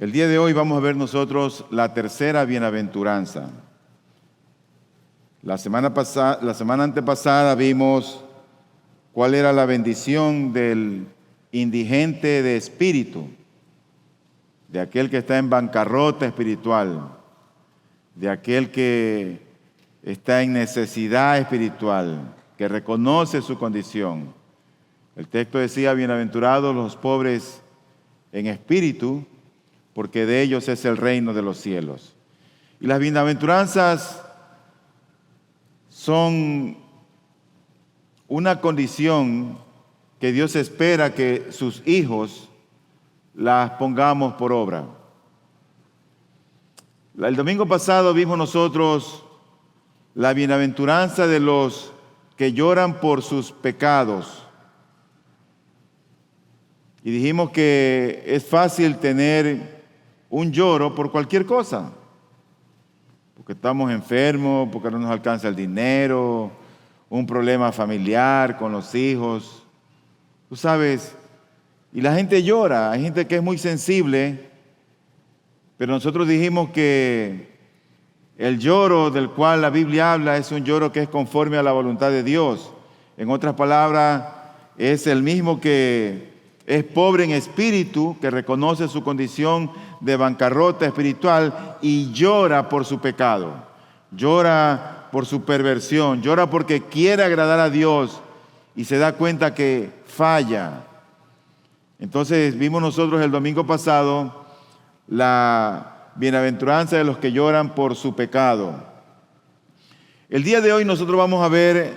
El día de hoy vamos a ver nosotros la tercera bienaventuranza. La semana antepasada vimos cuál era la bendición del indigente de espíritu, de aquel que está en bancarrota espiritual, de aquel que está en necesidad espiritual, que reconoce su condición. El texto decía, bienaventurados los pobres en espíritu, porque de ellos es el reino de los cielos. Y las bienaventuranzas son una condición que Dios espera que sus hijos las pongamos por obra. El domingo pasado vimos nosotros la bienaventuranza de los que lloran por sus pecados. Y dijimos que es fácil tener un lloro por cualquier cosa, porque estamos enfermos, porque no nos alcanza el dinero, un problema familiar con los hijos, tú sabes, y la gente llora, hay gente que es muy sensible, pero nosotros dijimos que el lloro del cual la Biblia habla es un lloro que es conforme a la voluntad de Dios. En otras palabras, es el mismo que es pobre en espíritu, que reconoce su condición de bancarrota espiritual y llora por su pecado, llora por su perversión, llora porque quiere agradar a Dios y se da cuenta que falla. Entonces vimos nosotros el domingo pasado la bienaventuranza de los que lloran por su pecado. El día de hoy nosotros vamos a ver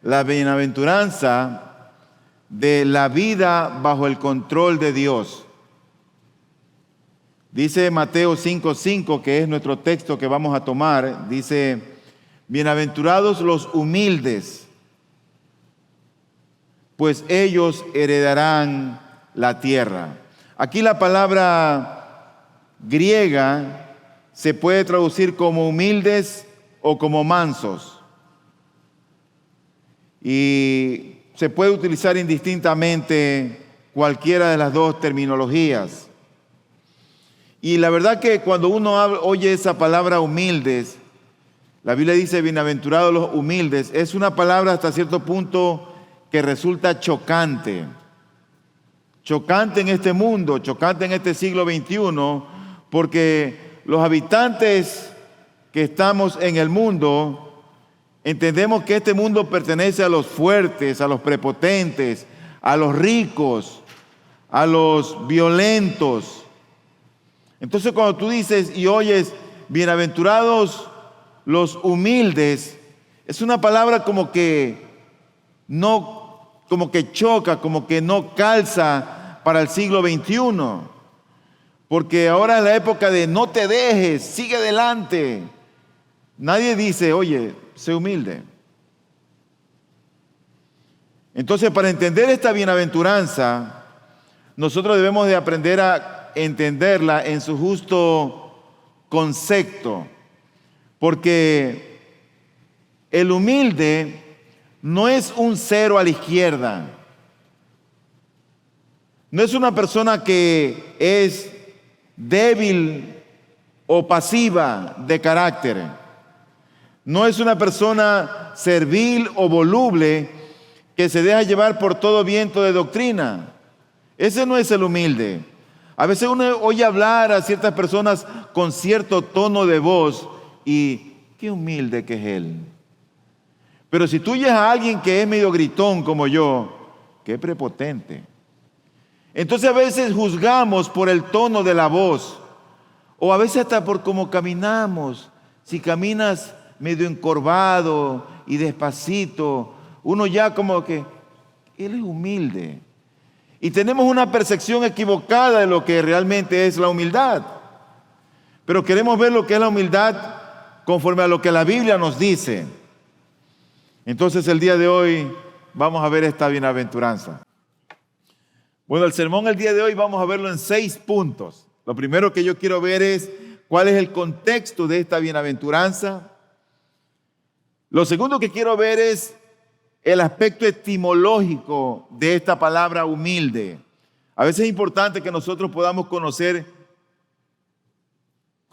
la bienaventuranza de la vida bajo el control de Dios. Dice Mateo 5:5, que es nuestro texto que vamos a tomar, dice, bienaventurados los humildes, pues ellos heredarán la tierra. Aquí la palabra griega se puede traducir como humildes o como mansos. Y se puede utilizar indistintamente cualquiera de las dos terminologías. Y la verdad que cuando uno oye esa palabra humildes, la Biblia dice bienaventurados los humildes, es una palabra hasta cierto punto que resulta chocante. Chocante en este mundo, chocante en este siglo XXI, porque los habitantes que estamos en el mundo entendemos que este mundo pertenece a los fuertes, a los prepotentes, a los ricos, a los violentos. Entonces cuando tú dices y oyes bienaventurados los humildes, es una palabra como que no, como que choca, como que no calza para el siglo XXI. Porque ahora es la época de no te dejes, sigue adelante. Nadie dice, oye, sé humilde. Entonces, para entender esta bienaventuranza, nosotros debemos de aprender a entenderla en su justo concepto, porque el humilde no es un cero a la izquierda, no es una persona que es débil o pasiva de carácter. No es una persona servil o voluble que se deja llevar por todo viento de doctrina. Ese no es el humilde. A veces uno oye hablar a ciertas personas con cierto tono de voz y qué humilde que es él. Pero si tú oyes a alguien que es medio gritón como yo, qué prepotente. Entonces a veces juzgamos por el tono de la voz o a veces hasta por cómo caminamos. Si caminas medio encorvado y despacito, uno ya como que, él es humilde. Y tenemos una percepción equivocada de lo que realmente es la humildad. Pero queremos ver lo que es la humildad conforme a lo que la Biblia nos dice. Entonces el día de hoy vamos a ver esta bienaventuranza. Bueno, el sermón el día de hoy vamos a verlo en 6 puntos. Lo primero que yo quiero ver es cuál es el contexto de esta bienaventuranza. Lo segundo que quiero ver es el aspecto etimológico de esta palabra humilde. A veces es importante que nosotros podamos conocer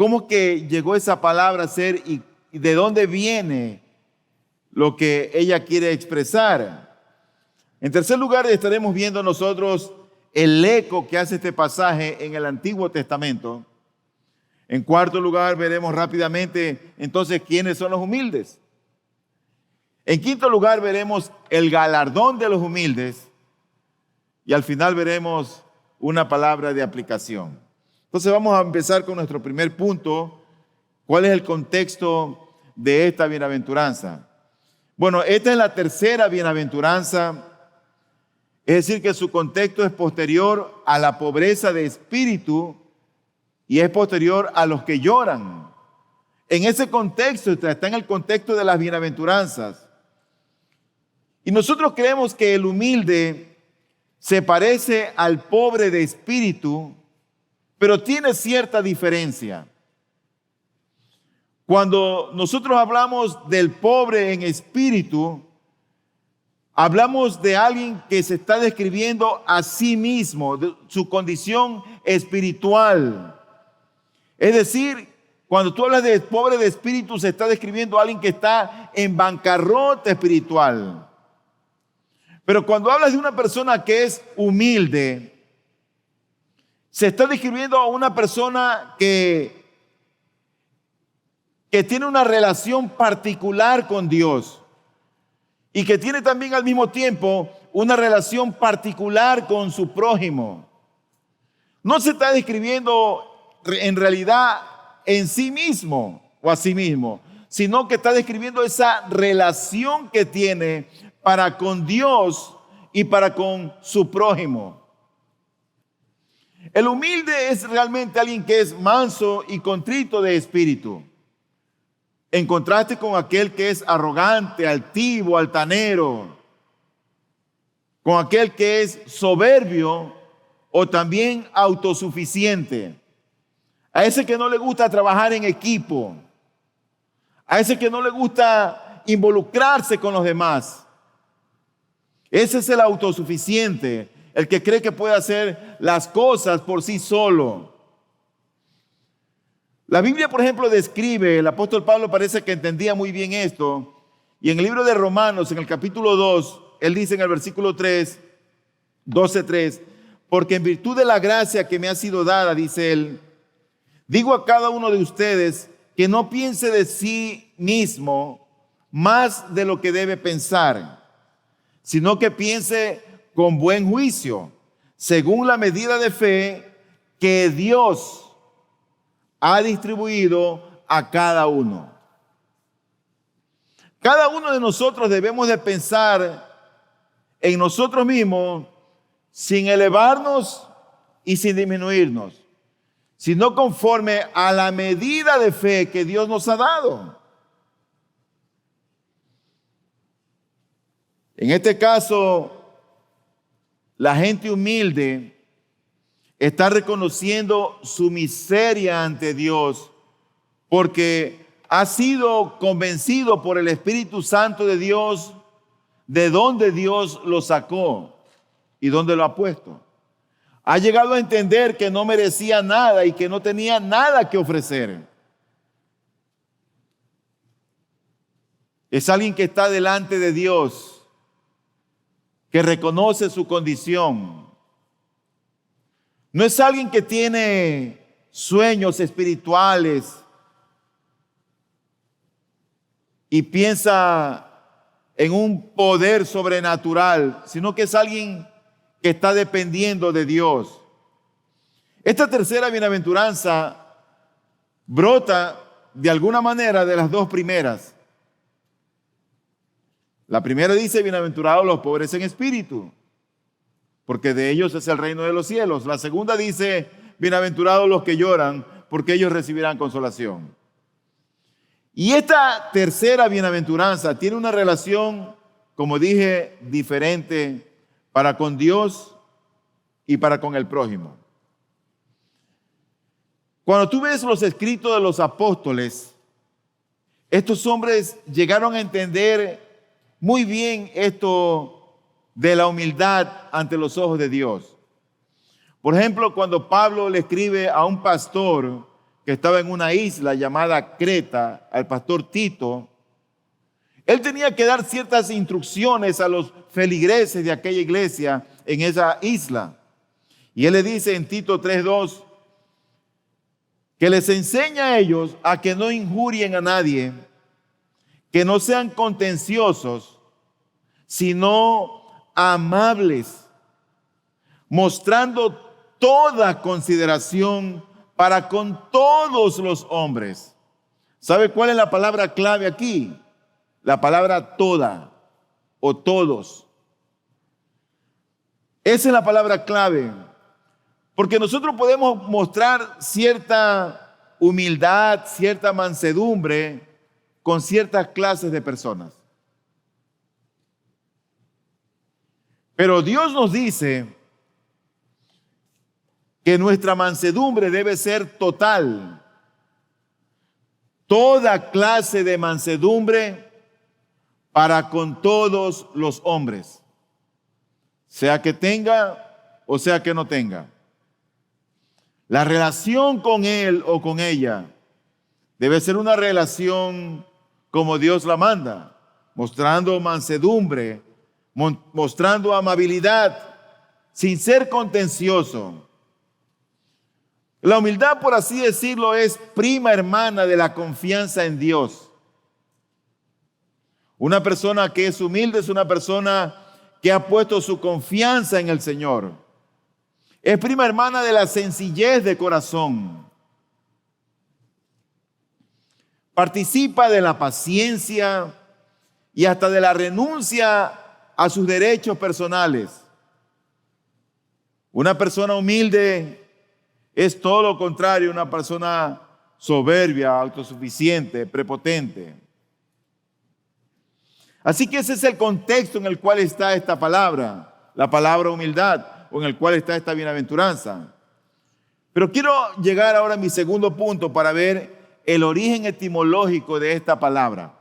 cómo que llegó esa palabra a ser y de dónde viene lo que ella quiere expresar. En tercer lugar, estaremos viendo nosotros el eco que hace este pasaje en el Antiguo Testamento. En cuarto lugar, veremos rápidamente entonces quiénes son los humildes. En quinto lugar, veremos el galardón de los humildes. Y al final veremos una palabra de aplicación. Entonces vamos a empezar con nuestro primer punto. ¿Cuál es el contexto de esta bienaventuranza? Bueno, esta es la tercera bienaventuranza. Es decir, que su contexto es posterior a la pobreza de espíritu y es posterior a los que lloran. En ese contexto, está en el contexto de las bienaventuranzas. Y nosotros creemos que el humilde se parece al pobre de espíritu, pero tiene cierta diferencia. Cuando nosotros hablamos del pobre en espíritu, hablamos de alguien que se está describiendo a sí mismo, de su condición espiritual. Es decir, cuando tú hablas de pobre de espíritu, se está describiendo a alguien que está en bancarrota espiritual. Pero cuando hablas de una persona que es humilde, se está describiendo a una persona que tiene una relación particular con Dios y que tiene también al mismo tiempo una relación particular con su prójimo. No se está describiendo en realidad en sí mismo o a sí mismo, sino que está describiendo esa relación que tiene para con Dios y para con su prójimo. El humilde es realmente alguien que es manso y contrito de espíritu, en contraste con aquel que es arrogante, altivo, altanero, con aquel que es soberbio o también autosuficiente, a ese que no le gusta trabajar en equipo, a ese que no le gusta involucrarse con los demás. Ese es el autosuficiente, el que cree que puede hacer las cosas por sí solo. La Biblia, por ejemplo, describe, el apóstol Pablo parece que entendía muy bien esto, y en el libro de Romanos, en el capítulo 2, él dice en el versículo 3, 12:3, porque en virtud de la gracia que me ha sido dada, dice él, digo a cada uno de ustedes que no piense de sí mismo más de lo que debe pensar, sino que piense con buen juicio, según la medida de fe que Dios ha distribuido a cada uno. Cada uno de nosotros debemos de pensar en nosotros mismos sin elevarnos y sin disminuirnos, sino conforme a la medida de fe que Dios nos ha dado. En este caso, la gente humilde está reconociendo su miseria ante Dios porque ha sido convencido por el Espíritu Santo de Dios de dónde Dios lo sacó y dónde lo ha puesto. Ha llegado a entender que no merecía nada y que no tenía nada que ofrecer. Es alguien que está delante de Dios, que reconoce su condición. No es alguien que tiene sueños espirituales y piensa en un poder sobrenatural, sino que es alguien que está dependiendo de Dios. Esta tercera bienaventuranza brota de alguna manera de las dos primeras. La primera dice, bienaventurados los pobres en espíritu, porque de ellos es el reino de los cielos. La segunda dice, bienaventurados los que lloran, porque ellos recibirán consolación. Y esta tercera bienaventuranza tiene una relación, como dije, diferente para con Dios y para con el prójimo. Cuando tú ves los escritos de los apóstoles, estos hombres llegaron a entender muy bien esto de la humildad ante los ojos de Dios. Por ejemplo, cuando Pablo le escribe a un pastor que estaba en una isla llamada Creta, al pastor Tito, él tenía que dar ciertas instrucciones a los feligreses de aquella iglesia en esa isla. Y él le dice en Tito 3:2 que les enseña a ellos a que no injurien a nadie, que no sean contenciosos, sino amables, mostrando toda consideración para con todos los hombres. ¿Sabe cuál es la palabra clave aquí? La palabra toda o todos. Esa es la palabra clave. Porque nosotros podemos mostrar cierta humildad, cierta mansedumbre con ciertas clases de personas. Pero Dios nos dice que nuestra mansedumbre debe ser total. Toda clase de mansedumbre para con todos los hombres, sea que tenga o sea que no tenga. La relación con él o con ella debe ser una relación como Dios la manda, mostrando mansedumbre, mostrando amabilidad, sin ser contencioso. La humildad, por así decirlo, es prima hermana de la confianza en Dios. Una persona que es humilde es una persona que ha puesto su confianza en el Señor. Es prima hermana de la sencillez de corazón. Participa de la paciencia y hasta de la renuncia a sus derechos personales. Una persona humilde es todo lo contrario, una persona soberbia, autosuficiente, prepotente. Así que ese es el contexto en el cual está esta palabra, la palabra humildad, o en el cual está esta bienaventuranza. Pero quiero llegar ahora a mi segundo punto para ver el origen etimológico de esta palabra.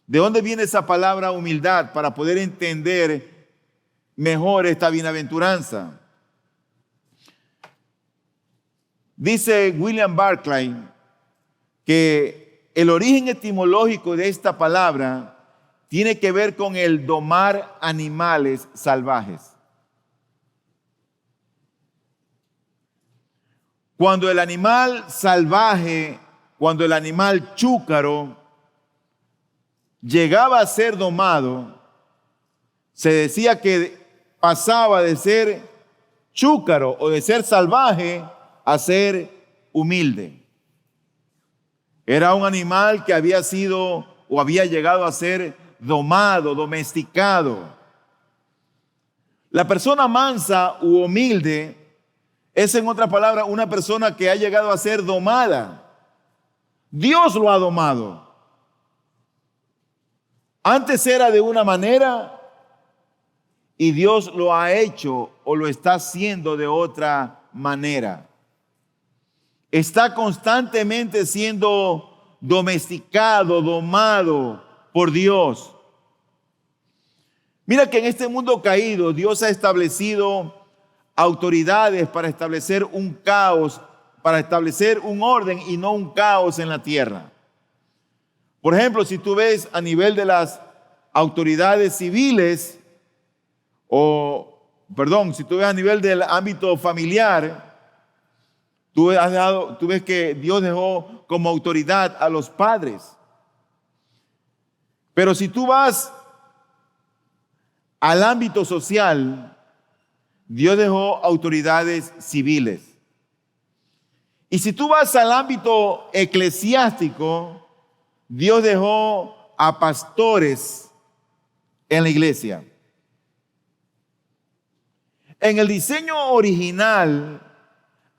¿De dónde viene esa palabra humildad para poder entender mejor esta bienaventuranza? Dice William Barclay que el origen etimológico de esta palabra tiene que ver con el domar animales salvajes. Cuando el animal salvaje, cuando el animal chúcaro llegaba a ser domado, se decía que pasaba de ser chúcaro o de ser salvaje a ser humilde. Era un animal que había sido o había llegado a ser domado, domesticado. La persona mansa u humilde es, en otras palabras, una persona que ha llegado a ser domada. Dios lo ha domado. Antes era de una manera y Dios lo ha hecho o lo está haciendo de otra manera. Está constantemente siendo domesticado, domado por Dios. Mira que en este mundo caído Dios ha establecido autoridades para establecer un caos, para establecer un orden y no un caos en la tierra. Por ejemplo, si tú ves a nivel de las autoridades civiles, si tú ves a nivel del ámbito familiar, tú ves que Dios dejó como autoridad a los padres. Pero si tú vas al ámbito social, Dios dejó autoridades civiles. Y si tú vas al ámbito eclesiástico, Dios dejó a pastores en la iglesia. En el diseño original,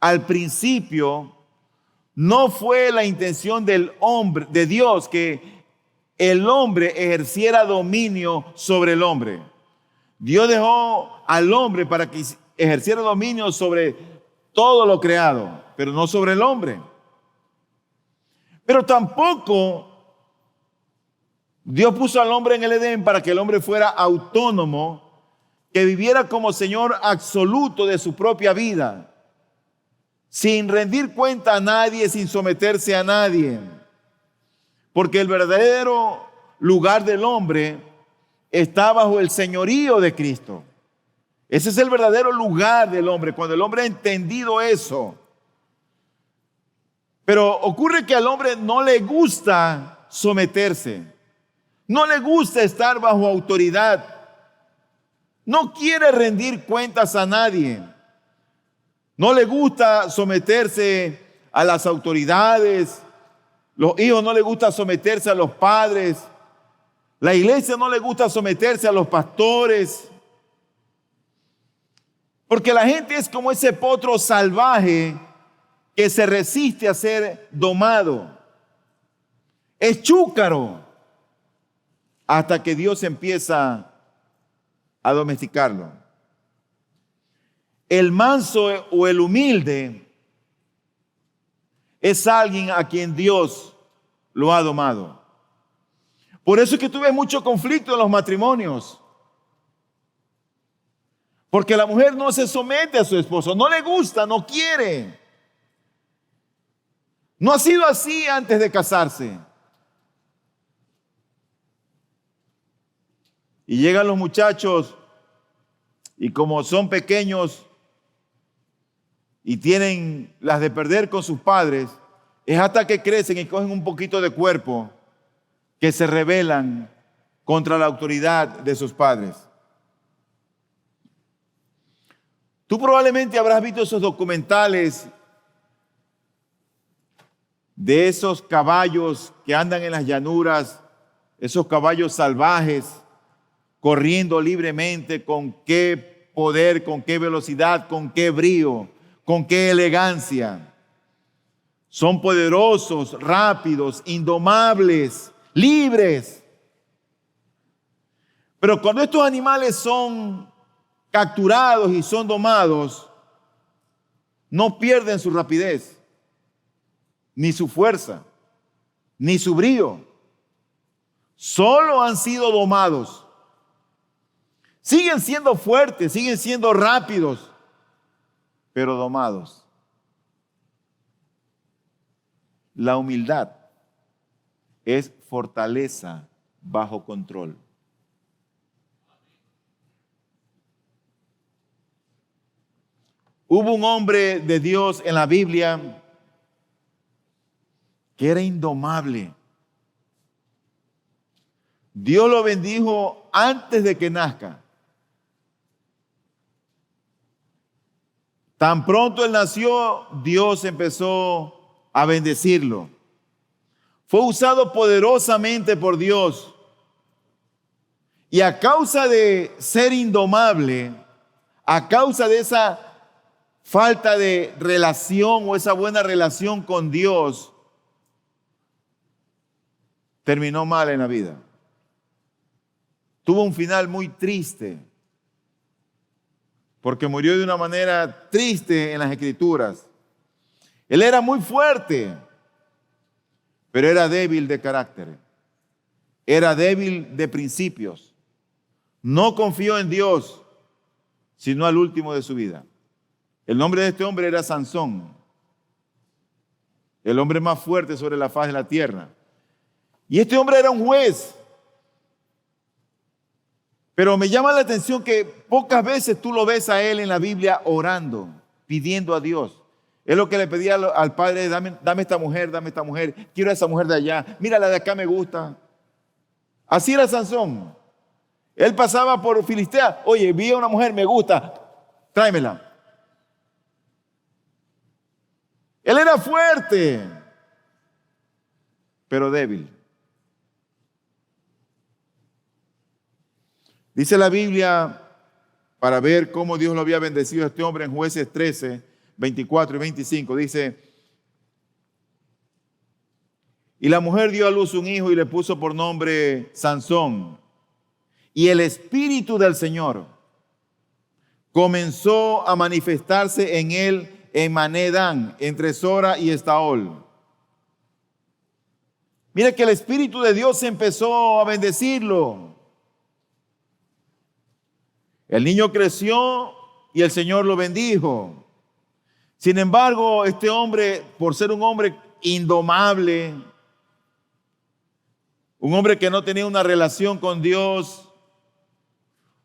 al principio, no fue la intención del hombre, de Dios, que el hombre ejerciera dominio sobre el hombre. Dios dejó al hombre para que ejerciera dominio sobre todo lo creado, pero no sobre el hombre. Pero tampoco Dios puso al hombre en el Edén para que el hombre fuera autónomo, que viviera como Señor absoluto de su propia vida, sin rendir cuenta a nadie, sin someterse a nadie. Porque el verdadero lugar del hombre está bajo el señorío de Cristo. Ese es el verdadero lugar del hombre, cuando el hombre ha entendido eso. Pero ocurre que al hombre no le gusta someterse, no le gusta estar bajo autoridad, no quiere rendir cuentas a nadie, no le gusta someterse a las autoridades, los hijos no le gusta someterse a los padres, la iglesia no le gusta someterse a los pastores, porque la gente es como ese potro salvaje que se resiste a ser domado. Es chúcaro hasta que Dios empieza a domesticarlo. El manso o el humilde es alguien a quien Dios lo ha domado. Por eso es que tú ves mucho conflicto en los matrimonios. Porque la mujer no se somete a su esposo, no le gusta, no quiere. No ha sido así antes de casarse. Y llegan los muchachos y como son pequeños y tienen las de perder con sus padres, es hasta que crecen y cogen un poquito de cuerpo que se rebelan contra la autoridad de sus padres. Tú probablemente habrás visto esos documentales de esos caballos que andan en las llanuras, esos caballos salvajes, corriendo libremente, con qué poder, con qué velocidad, con qué brío, con qué elegancia. Son poderosos, rápidos, indomables, libres. Pero cuando estos animales son capturados y son domados, no pierden su rapidez, ni su fuerza, ni su brío. Solo han sido domados. Siguen siendo fuertes, siguen siendo rápidos, pero domados. La humildad es fortaleza bajo control. Hubo un hombre de Dios en la Biblia que era indomable. Dios lo bendijo antes de que nazca. Tan pronto él nació, Dios empezó a bendecirlo. Fue usado poderosamente por Dios. Y a causa de ser indomable, a causa de esa falta de relación o esa buena relación con Dios, terminó mal en la vida. Tuvo un final muy triste, porque murió de una manera triste en las Escrituras. Él era muy fuerte, pero era débil de carácter. Era débil de principios. No confió en Dios, sino al último de su vida. El nombre de este hombre era Sansón, el hombre más fuerte sobre la faz de la tierra. Y este hombre era un juez. Pero me llama la atención que pocas veces tú lo ves a él en la Biblia orando, pidiendo a Dios. Es lo que le pedía al padre: dame esta mujer, quiero a esa mujer de allá, mira la de acá me gusta. Así era Sansón. Él pasaba por Filistea, oye, vi a una mujer, me gusta, tráemela. Él era fuerte, pero débil. Dice la Biblia, para ver cómo Dios lo había bendecido a este hombre, en Jueces 13, 24 y 25, dice: y la mujer dio a luz un hijo y le puso por nombre Sansón. Y el Espíritu del Señor comenzó a manifestarse en él en Manedán, entre Sora y Estaol. Mira que el Espíritu de Dios empezó a bendecirlo. El niño creció y el Señor lo bendijo. Sin embargo, este hombre, por ser un hombre indomable, un hombre que no tenía una relación con Dios,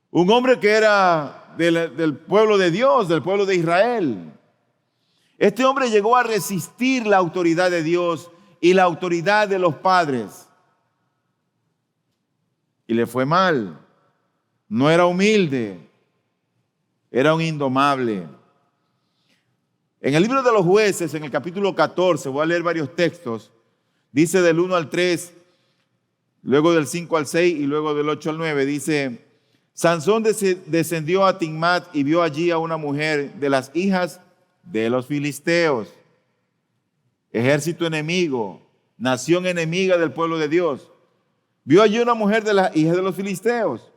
un hombre que era del pueblo de Dios, del pueblo de Israel, este hombre llegó a resistir la autoridad de Dios y la autoridad de los padres. Y le fue mal. No era humilde, era un indomable. En el libro de los Jueces, en el capítulo 14, voy a leer varios textos, dice del 1 al 3, luego del 5 al 6 y luego del 8 al 9, dice: Sansón descendió a Timnat y vio allí a una mujer de las hijas de los filisteos, ejército enemigo, nación enemiga del pueblo de Dios. Vio allí una mujer de las hijas de los filisteos.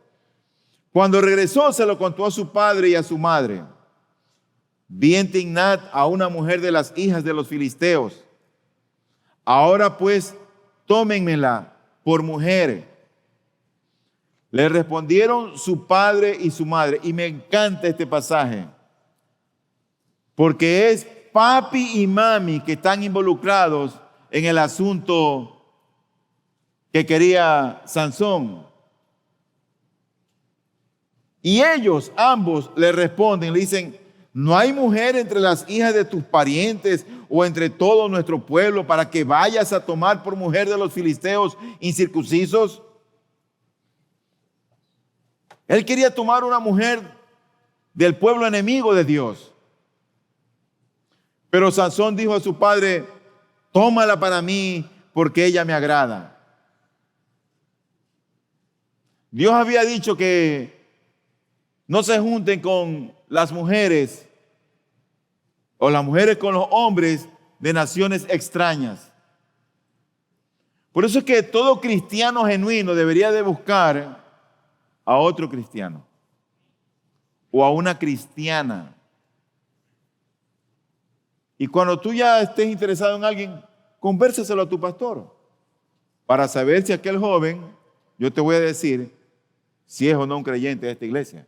Cuando regresó, se lo contó a su padre y a su madre. Vi en Timnat a una mujer de las hijas de los filisteos. Ahora pues, tómenmela por mujer. Le respondieron su padre y su madre. Y me encanta este pasaje, porque es papi y mami que están involucrados en el asunto que quería Sansón. Y ellos, ambos, le responden, le dicen: ¿no hay mujer entre las hijas de tus parientes o entre todo nuestro pueblo para que vayas a tomar por mujer de los filisteos incircuncisos? Él quería tomar una mujer del pueblo enemigo de Dios. Pero Sansón dijo a su padre: tómala para mí porque ella me agrada. Dios había dicho que no se junten con las mujeres o las mujeres con los hombres de naciones extrañas. Por eso es que todo cristiano genuino debería de buscar a otro cristiano o a una cristiana. Y cuando tú ya estés interesado en alguien, convérsaselo a tu pastor para saber si aquel joven, yo te voy a decir si es o no un creyente de esta iglesia.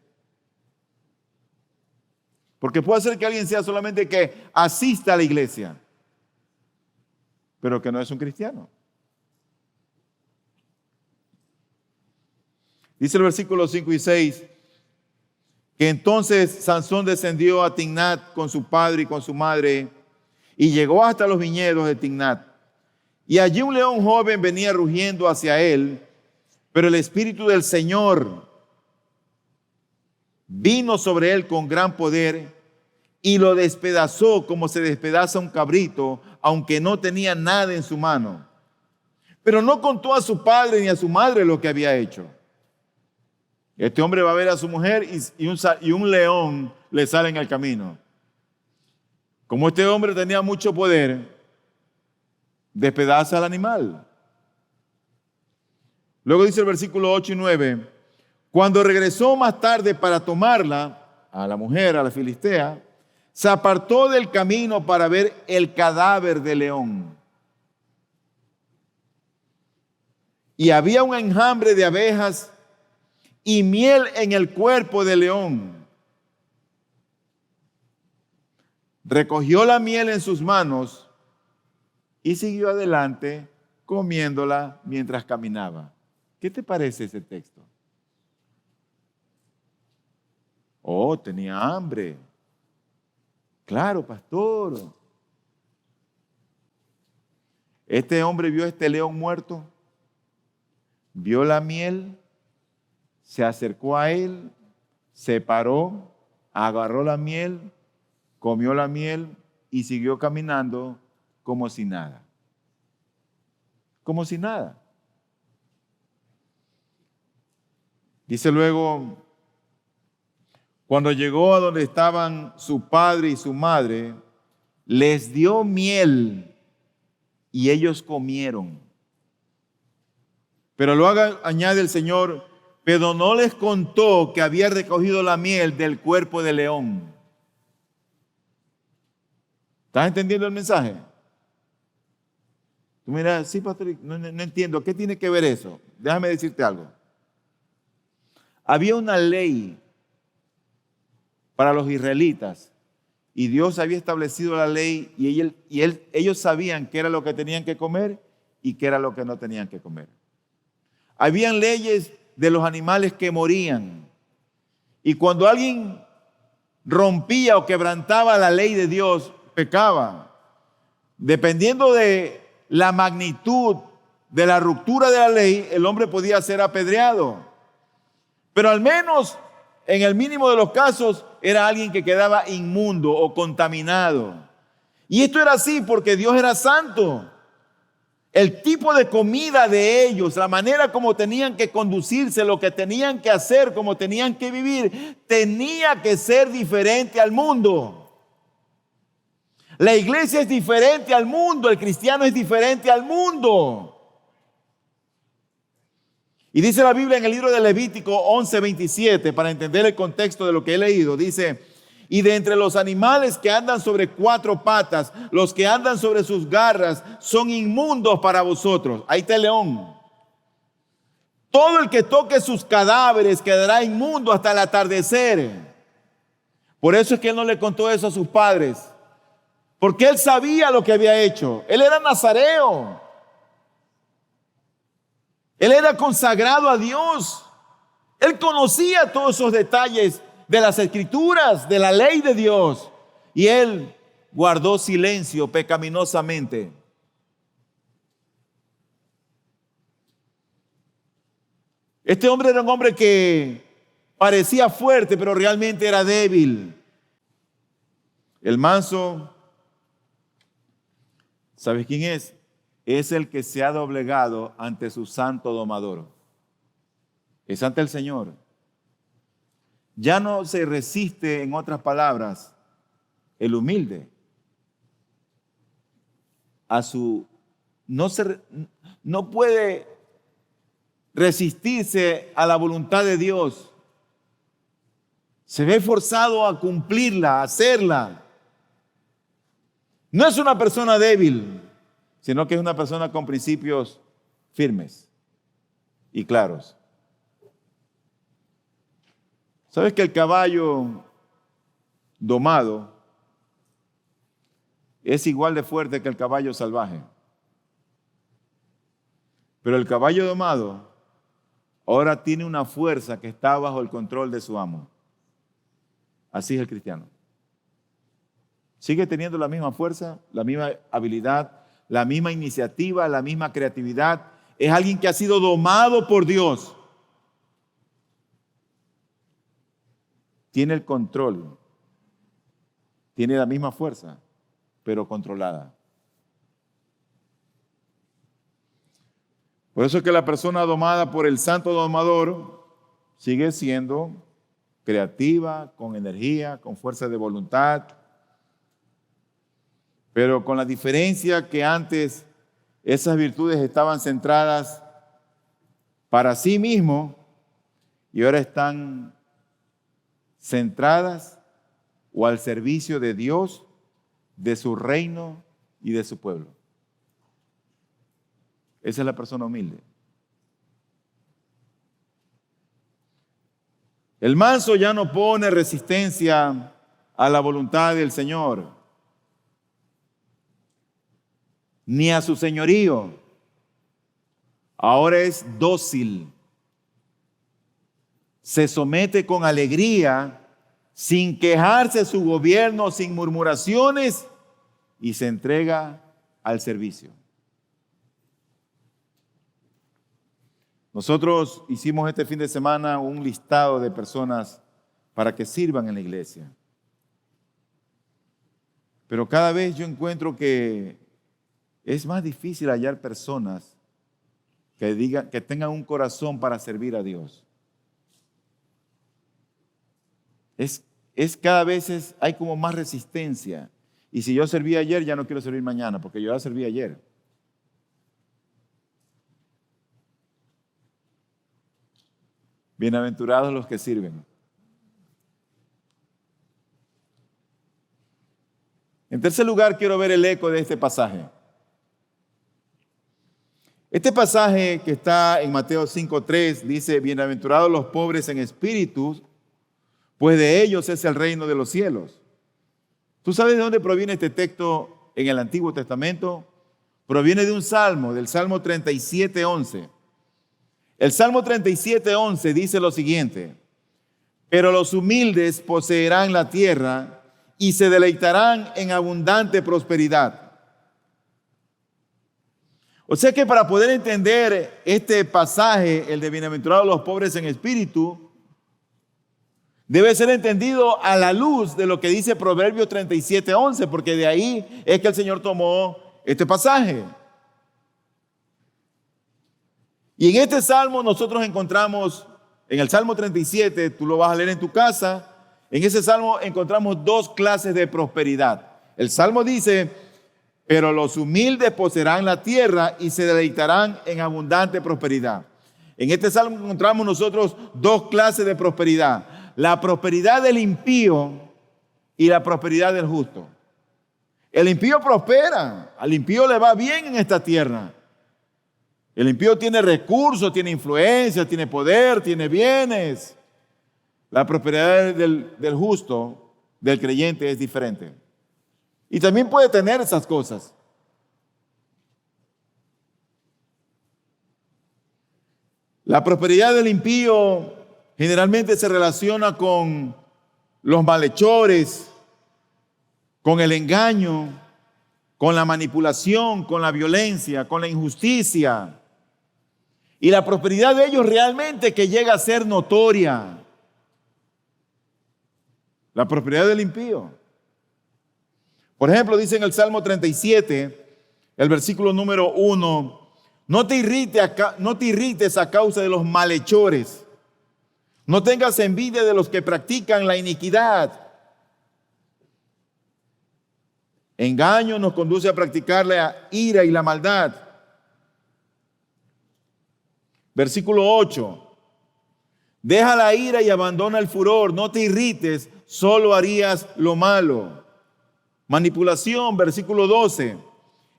Porque puede ser que alguien sea solamente que asista a la iglesia, pero que no es un cristiano. Dice el versículo 5 y 6, que entonces Sansón descendió a Timnat con su padre y con su madre y llegó hasta los viñedos de Timnat. Y allí un león joven venía rugiendo hacia él, pero el Espíritu del Señor vino sobre él con gran poder y lo despedazó como se despedaza un cabrito, aunque no tenía nada en su mano. Pero no contó a su padre ni a su madre lo que había hecho. Este hombre va a ver a su mujer y un león le sale en el camino. Como este hombre tenía mucho poder, despedaza al animal. Luego dice el versículo 8 y 9, cuando regresó más tarde para tomarla, a la mujer, a la filistea, se apartó del camino para ver el cadáver del león. Y había un enjambre de abejas y miel en el cuerpo del león. Recogió la miel en sus manos y siguió adelante comiéndola mientras caminaba. ¿Qué te parece ese texto? Oh, tenía hambre. Claro, pastor. Este hombre vio a este león muerto, vio la miel, se acercó a él, se paró, agarró la miel, comió la miel y siguió caminando como si nada. Como si nada. Dice luego, cuando llegó a donde estaban su padre y su madre, les dio miel y ellos comieron. Pero luego añade el Señor, pero no les contó que había recogido la miel del cuerpo del león. ¿Estás entendiendo el mensaje? Tú miras, sí, pastor, no entiendo. ¿Qué tiene que ver eso? Déjame decirte algo. Había una ley para los israelitas y Dios había establecido la ley ellos sabían qué era lo que tenían que comer y qué era lo que no tenían que comer. Habían leyes de los animales que morían. Y cuando alguien rompía o quebrantaba la ley de Dios, pecaba. Dependiendo de la magnitud de la ruptura de la ley, el hombre podía ser apedreado. Pero al menos, en el mínimo de los casos, era alguien que quedaba inmundo o contaminado. Y esto era así porque Dios era santo. El tipo de comida de ellos, la manera como tenían que conducirse, lo que tenían que hacer, cómo tenían que vivir, tenía que ser diferente al mundo. La iglesia es diferente al mundo, el cristiano es diferente al mundo. Y dice la Biblia en el libro de Levítico 11:27, para entender el contexto de lo que he leído, dice: y de entre los animales que andan sobre 4 patas, los que andan sobre sus garras, son inmundos para vosotros. Ahí está el león. Todo el que toque sus cadáveres quedará inmundo hasta el atardecer. Por eso es que él no le contó eso a sus padres, porque él sabía lo que había hecho. Él era nazareo. Él era consagrado a Dios. Él conocía todos esos detalles de las escrituras, de la ley de Dios. Y él guardó silencio pecaminosamente. Este hombre era un hombre que parecía fuerte, pero realmente era débil. El manso, ¿sabes quién es? Es el que se ha doblegado ante su santo domador. Es ante el Señor. Ya no se resiste, en otras palabras, el humilde no puede resistirse a la voluntad de Dios. Se ve forzado a cumplirla, a hacerla. No es una persona débil, sino que es una persona con principios firmes y claros. ¿Sabes que el caballo domado es igual de fuerte que el caballo salvaje? Pero el caballo domado ahora tiene una fuerza que está bajo el control de su amo. Así es el cristiano. Sigue teniendo la misma fuerza, la misma habilidad, la misma iniciativa, la misma creatividad. Es alguien que ha sido domado por Dios. Tiene el control, tiene la misma fuerza, pero controlada. Por eso es que la persona domada por el santo domador sigue siendo creativa, con energía, con fuerza de voluntad, pero con la diferencia que antes esas virtudes estaban centradas para sí mismo y ahora están centradas o al servicio de Dios, de su reino y de su pueblo. Esa es la persona humilde. El manso ya no pone resistencia a la voluntad del Señor, ni a su señorío. Ahora es dócil. Se somete con alegría, sin quejarse de su gobierno, sin murmuraciones, y se entrega al servicio. Nosotros hicimos este fin de semana un listado de personas para que sirvan en la iglesia. Pero cada vez yo encuentro que es más difícil hallar personas que tengan un corazón para servir a Dios. Cada vez hay como más resistencia. Y si yo serví ayer, ya no quiero servir mañana, porque yo ya serví ayer. Bienaventurados los que sirven. En tercer lugar, quiero ver el eco de este pasaje. Este pasaje que está en Mateo 5:3 dice: bienaventurados los pobres en espíritu, pues de ellos es el reino de los cielos. ¿Tú sabes de dónde proviene este texto en el Antiguo Testamento? Proviene de un salmo, del Salmo 37:11. El Salmo 37:11 dice lo siguiente: pero los humildes poseerán la tierra y se deleitarán en abundante prosperidad. O sea que para poder entender este pasaje, el de bienaventurados los pobres en espíritu, debe ser entendido a la luz de lo que dice Proverbios 37:11, porque de ahí es que el Señor tomó este pasaje. Y en este salmo nosotros encontramos, en el Salmo 37, tú lo vas a leer en tu casa, en ese salmo encontramos dos clases de prosperidad. El salmo dice: pero los humildes poseerán la tierra y se deleitarán en abundante prosperidad. En este salmo encontramos nosotros dos clases de prosperidad: la prosperidad del impío y la prosperidad del justo. El impío prospera, al impío le va bien en esta tierra. El impío tiene recursos, tiene influencia, tiene poder, tiene bienes. La prosperidad del justo, del creyente, es diferente. Y también puede tener esas cosas. La prosperidad del impío generalmente se relaciona con los malhechores, con el engaño, con la manipulación, con la violencia, con la injusticia. Y la prosperidad de ellos realmente que llega a ser notoria. La prosperidad del impío. Por ejemplo, dice en el Salmo 37, el versículo número 1, no te irrites a causa de los malhechores. No tengas envidia de los que practican la iniquidad. Engaño nos conduce a practicar la ira y la maldad. Versículo 8. Deja la ira y abandona el furor. No te irrites, solo harías lo malo. Manipulación, versículo 12.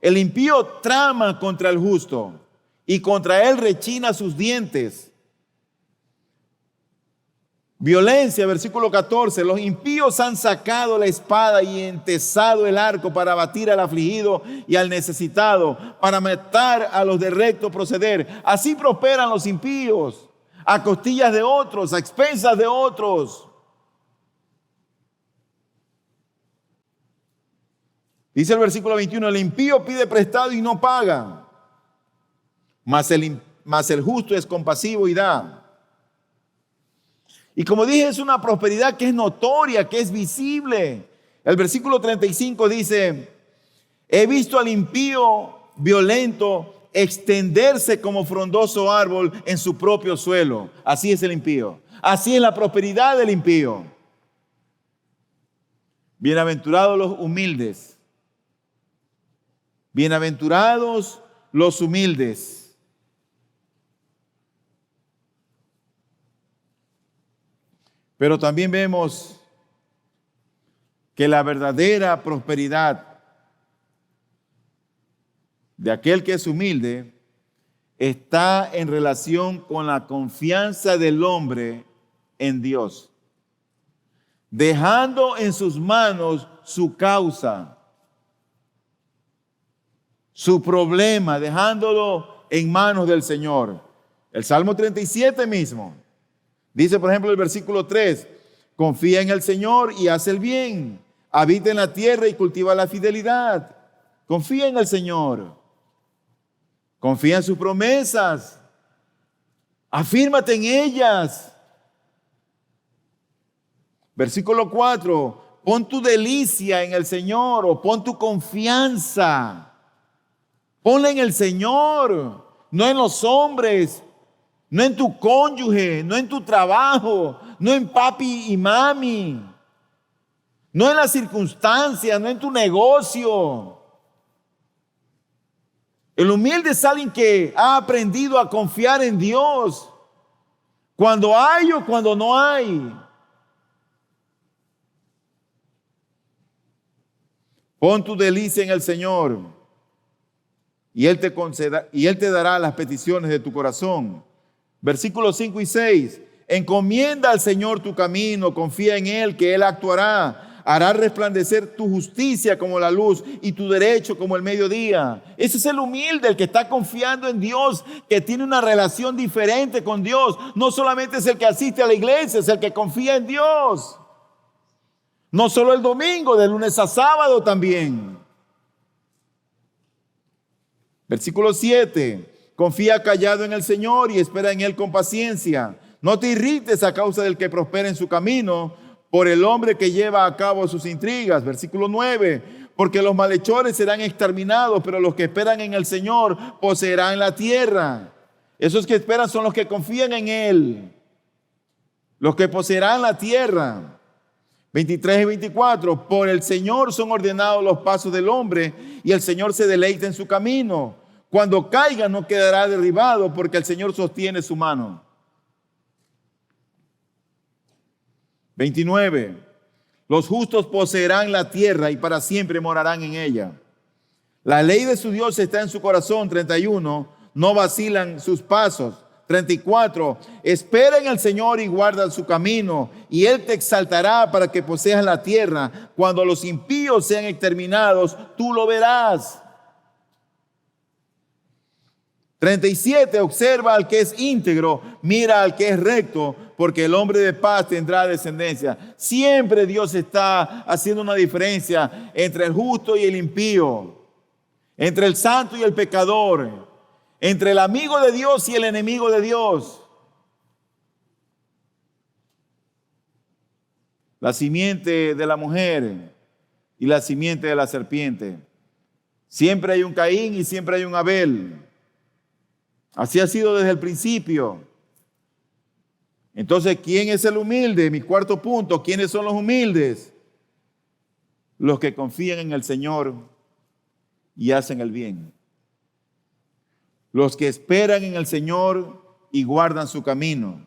El impío trama contra el justo y contra él rechina sus dientes. Violencia, versículo 14. Los impíos han sacado la espada y entesado el arco para abatir al afligido y al necesitado, para matar a los de recto proceder. Así prosperan los impíos, a costillas de otros, a expensas de otros. Dice el versículo 21, el impío pide prestado y no paga, mas el justo es compasivo y da. Y como dije, es una prosperidad que es notoria, que es visible. El versículo 35 dice: he visto al impío violento extenderse como frondoso árbol en su propio suelo. Así es el impío. Así es la prosperidad del impío. Bienaventurados los humildes. Bienaventurados los humildes. Pero también vemos que la verdadera prosperidad de aquel que es humilde está en relación con la confianza del hombre en Dios, dejando en sus manos su causa, su problema, dejándolo en manos del Señor. El Salmo 37 mismo dice, por ejemplo, el versículo 3, confía en el Señor y haz el bien, habita en la tierra y cultiva la fidelidad. Confía en el Señor, confía en sus promesas, afírmate en ellas. Versículo 4, pon tu delicia en el Señor, o pon tu confianza, ponla en el Señor, no en los hombres, no en tu cónyuge, no en tu trabajo, no en papi y mami, no en las circunstancias, no en tu negocio. El humilde es alguien que ha aprendido a confiar en Dios, cuando hay o cuando no hay. Pon tu delicia en el Señor y Él te dará las peticiones de tu corazón. Versículos 5 y 6. Encomienda al Señor tu camino, confía en Él, que Él actuará. Hará resplandecer tu justicia como la luz y tu derecho como el mediodía. Ese es el humilde, el que está confiando en Dios, que tiene una relación diferente con Dios. No solamente es el que asiste a la iglesia, es el que confía en Dios. No solo el domingo, de lunes a sábado también. Versículo 7. Confía callado en el Señor y espera en Él con paciencia. No te irrites a causa del que prospera en su camino, por el hombre que lleva a cabo sus intrigas. Versículo 9. Porque los malhechores serán exterminados, pero los que esperan en el Señor poseerán la tierra. Esos que esperan son los que confían en Él, los que poseerán la tierra. 23 y 24. Por el Señor son ordenados los pasos del hombre, y el Señor se deleita en su camino. Cuando caiga no quedará derribado, porque el Señor sostiene su mano. 29. Los justos poseerán la tierra y para siempre morarán en ella. La ley de su Dios está en su corazón. 31. No vacilan sus pasos. 34. Espera en el Señor y guarda su camino, y Él te exaltará para que poseas la tierra. Cuando los impíos sean exterminados, tú lo verás. 37. Observa al que es íntegro, mira al que es recto, porque el hombre de paz tendrá descendencia. Siempre Dios está haciendo una diferencia entre el justo y el impío, entre el santo y el pecador, entre el amigo de Dios y el enemigo de Dios. La simiente de la mujer y la simiente de la serpiente. Siempre hay un Caín y siempre hay un Abel. Así ha sido desde el principio. Entonces, ¿quién es el humilde? Mi cuarto punto, ¿quiénes son los humildes? Los que confían en el Señor y hacen el bien. Los que esperan en el Señor y guardan su camino.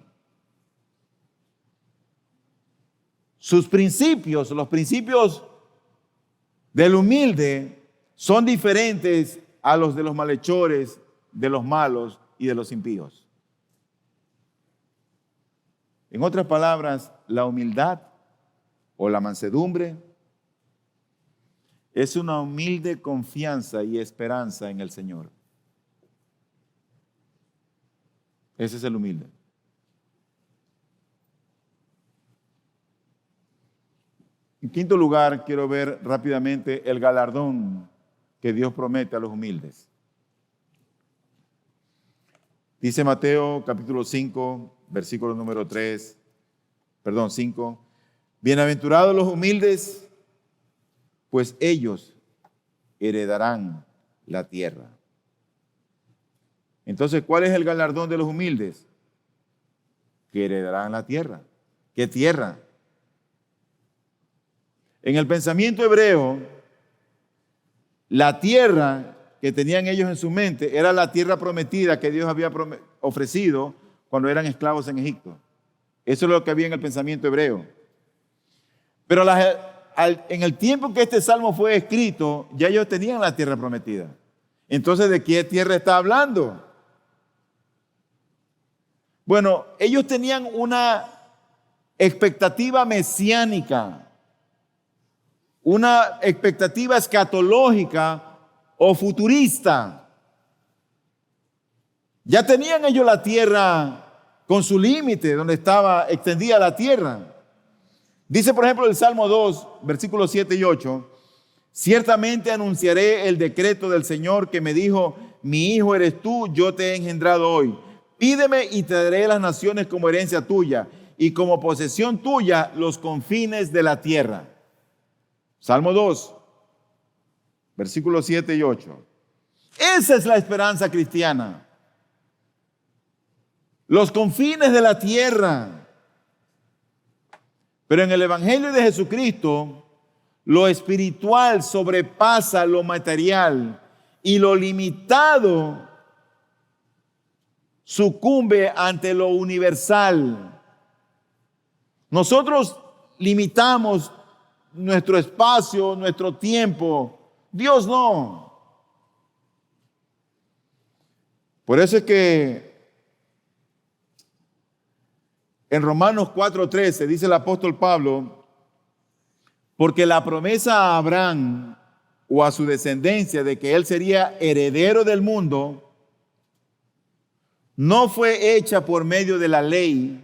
Sus principios, los principios del humilde, son diferentes a los de los malhechores, de los malos y de los impíos. En otras palabras, la humildad o la mansedumbre es una humilde confianza y esperanza en el Señor. Ese es el humilde. En quinto lugar, quiero ver rápidamente el galardón que Dios promete a los humildes. Dice Mateo capítulo 5, versículo número 5. Bienaventurados los humildes, pues ellos heredarán la tierra. Entonces, ¿cuál es el galardón de los humildes? Que heredarán la tierra. ¿Qué tierra? En el pensamiento hebreo, la tierra que tenían ellos en su mente era la tierra prometida que Dios había ofrecido cuando eran esclavos en Egipto. Eso es lo que había en el pensamiento hebreo. Pero en el tiempo que este salmo fue escrito, ya ellos tenían la tierra prometida. Entonces, ¿de qué tierra está hablando? Bueno, ellos tenían una expectativa mesiánica, una expectativa escatológica o futurista. Ya tenían ellos la tierra con su límite, donde estaba extendida la tierra. Dice, por ejemplo, el Salmo 2, versículos 7 y 8, ciertamente anunciaré el decreto del Señor que me dijo, mi hijo eres tú, yo te he engendrado hoy. Pídeme y te daré las naciones como herencia tuya y como posesión tuya los confines de la tierra. Salmo 2, versículos 7 y 8. Esa es la esperanza cristiana. Los confines de la tierra. Pero en el Evangelio de Jesucristo, lo espiritual sobrepasa lo material y lo limitado sucumbe ante lo universal. Nosotros limitamos nuestro espacio, nuestro tiempo. Dios no. Por eso es que en Romanos 4:13 dice el apóstol Pablo, Porque la promesa a Abraham o a su descendencia de que él sería heredero del mundo no fue hecha por medio de la ley,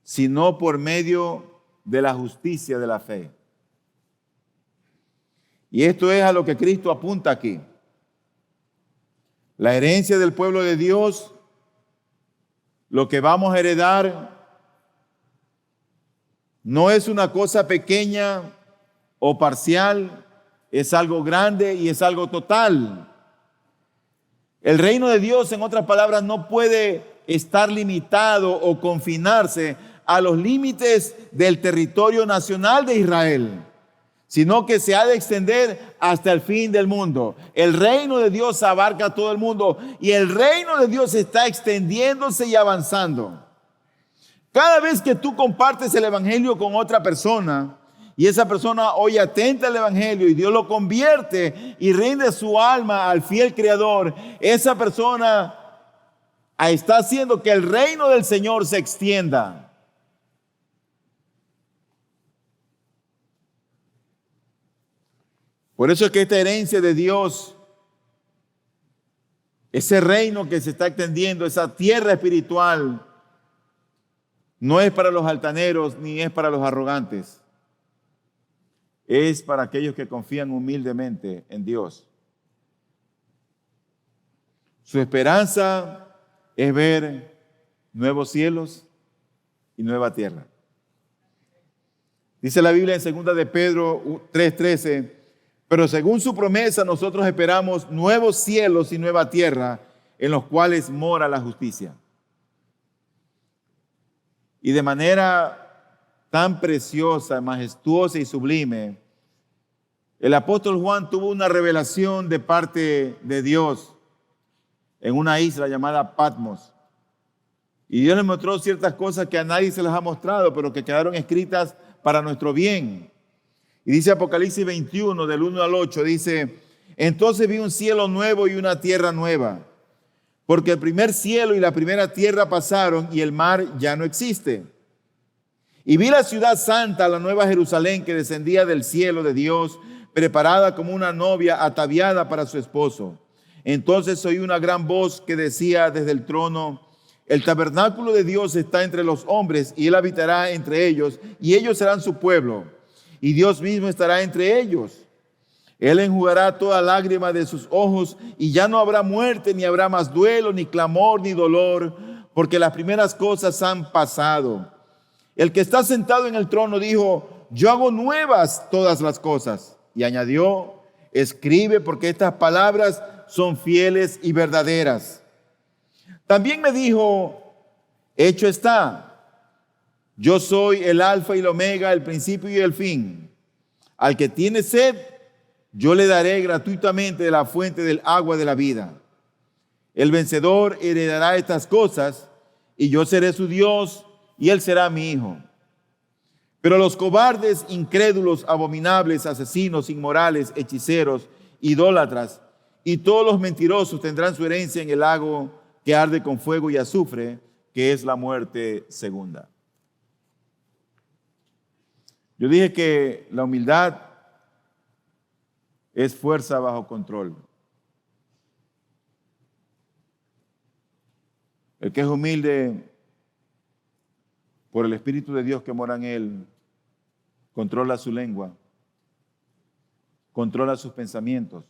sino por medio de la justicia de la fe. Y esto es a lo que Cristo apunta aquí. La herencia del pueblo de Dios, lo que vamos a heredar, no es una cosa pequeña o parcial, es algo grande y es algo total. El reino de Dios, en otras palabras, no puede estar limitado o confinarse a los límites del territorio nacional de Israel, sino que se ha de extender hasta el fin del mundo. El reino de Dios abarca a todo el mundo y el reino de Dios está extendiéndose y avanzando. Cada vez que tú compartes el evangelio con otra persona y esa persona oye atenta al evangelio y Dios lo convierte y rinde su alma al fiel Creador, esa persona está haciendo que el reino del Señor se extienda. Por eso es que esta herencia de Dios, ese reino que se está extendiendo, esa tierra espiritual, no es para los altaneros ni es para los arrogantes. Es para aquellos que confían humildemente en Dios. Su esperanza es ver nuevos cielos y nueva tierra. Dice la Biblia en 2 de Pedro 3:13, pero según su promesa nosotros esperamos nuevos cielos y nueva tierra en los cuales mora la justicia. Y de manera tan preciosa, majestuosa y sublime, el apóstol Juan tuvo una revelación de parte de Dios en una isla llamada Patmos. Y Dios le mostró ciertas cosas que a nadie se las ha mostrado, pero que quedaron escritas para nuestro bien. Y dice Apocalipsis 21, del 1 al 8, dice, entonces vi un cielo nuevo y una tierra nueva, porque el primer cielo y la primera tierra pasaron y el mar ya no existe. Y vi la ciudad santa, la nueva Jerusalén, que descendía del cielo de Dios, preparada como una novia ataviada para su esposo. Entonces oí una gran voz que decía desde el trono, el tabernáculo de Dios está entre los hombres y Él habitará entre ellos y ellos serán su pueblo y Dios mismo estará entre ellos. Él enjugará toda lágrima de sus ojos y ya no habrá muerte, ni habrá más duelo, ni clamor, ni dolor, porque las primeras cosas han pasado. El que está sentado en el trono dijo, yo hago nuevas todas las cosas. Y añadió, escribe porque estas palabras son fieles y verdaderas. También me dijo, hecho está, yo soy el alfa y el omega, el principio y el fin. Al que tiene sed, yo le daré gratuitamente de la fuente del agua de la vida. El vencedor heredará estas cosas y yo seré su Dios y él será mi hijo. Pero los cobardes, incrédulos, abominables, asesinos, inmorales, hechiceros, idólatras y todos los mentirosos tendrán su herencia en el lago que arde con fuego y azufre, que es la muerte segunda. Yo dije que la humildad es fuerza bajo control. El que es humilde por el Espíritu de Dios que mora en él, controla su lengua, controla sus pensamientos,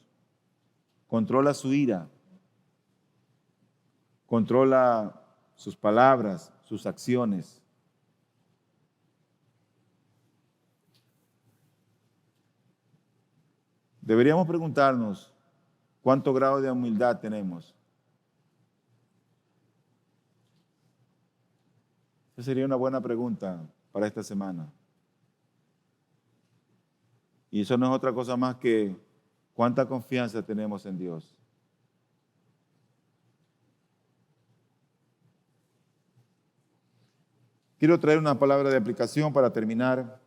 controla su ira, controla sus palabras, sus acciones. Deberíamos preguntarnos cuánto grado de humildad tenemos. Esa sería una buena pregunta para esta semana. Y eso no es otra cosa más que cuánta confianza tenemos en Dios. Quiero traer una palabra de aplicación para terminar.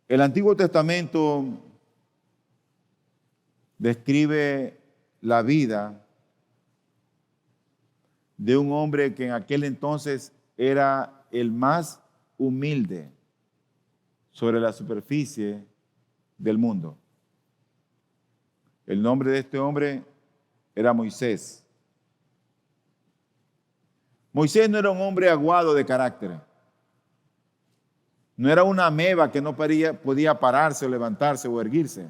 El Antiguo Testamento describe la vida de un hombre que en aquel entonces era el más humilde sobre la superficie del mundo. El nombre de este hombre era Moisés. Moisés no era un hombre aguado de carácter. No era una ameba que no podía pararse o levantarse o erguirse.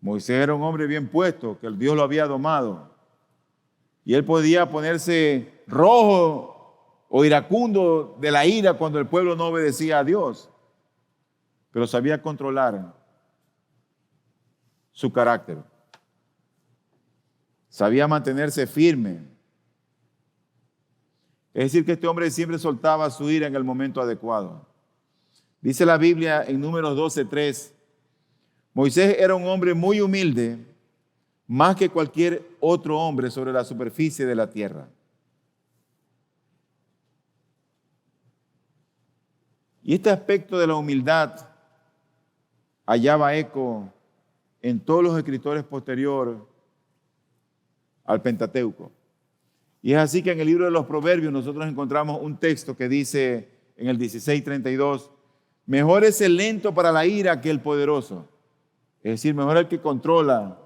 Moisés era un hombre bien puesto, que el Dios lo había domado. Y él podía ponerse rojo o iracundo de la ira cuando el pueblo no obedecía a Dios. Pero sabía controlar su carácter. Sabía mantenerse firme. Es decir, que este hombre siempre soltaba su ira en el momento adecuado. Dice la Biblia en Números 12:3, Moisés era un hombre muy humilde, más que cualquier otro hombre sobre la superficie de la tierra. Y este aspecto de la humildad hallaba eco en todos los escritores posteriores al Pentateuco. Y es así que en el libro de los Proverbios nosotros encontramos un texto que dice en el 16:32, mejor es el lento para la ira que el poderoso. Es decir, mejor el que controla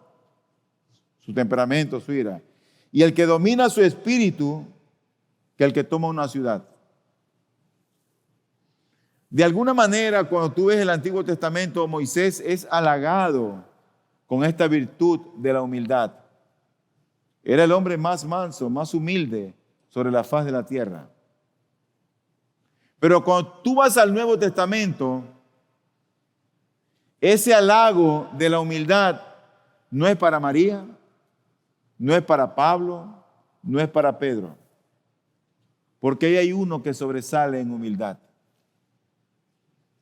su temperamento, su ira. Y el que domina su espíritu que el que toma una ciudad. De alguna manera, cuando tú ves el Antiguo Testamento, Moisés es halagado con esta virtud de la humildad. Era el hombre más manso, más humilde sobre la faz de la tierra. Pero cuando tú vas al Nuevo Testamento, ese halago de la humildad no es para María, no es para Pablo, no es para Pedro. Porque ahí hay uno que sobresale en humildad,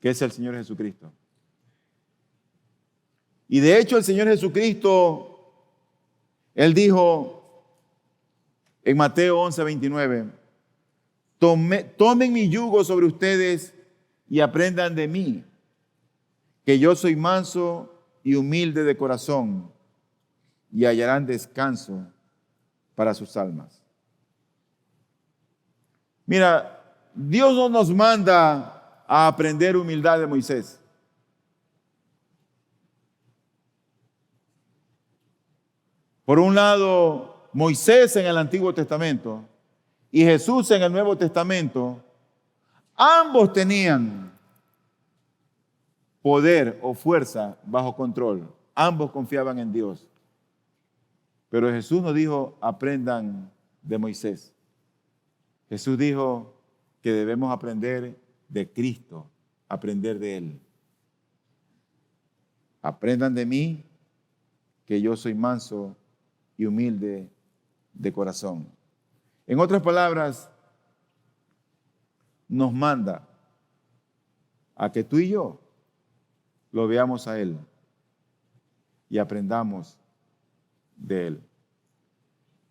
que es el Señor Jesucristo. Y de hecho el Señor Jesucristo, Él dijo en Mateo 11:29, tomen mi yugo sobre ustedes y aprendan de mí, que yo soy manso y humilde de corazón, y hallarán descanso para sus almas. Mira, Dios no nos manda a aprender humildad de Moisés. Por un lado, Moisés en el Antiguo Testamento y Jesús en el Nuevo Testamento, ambos tenían poder o fuerza bajo control. Ambos confiaban en Dios. Pero Jesús nos dijo, aprendan de Moisés. Jesús dijo que debemos aprender de Cristo, aprender de Él. Aprendan de mí, que yo soy manso y humilde de corazón. En otras palabras, nos manda a que tú y yo lo veamos a Él y aprendamos de Él.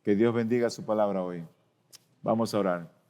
Que Dios bendiga su palabra hoy. Vamos a orar.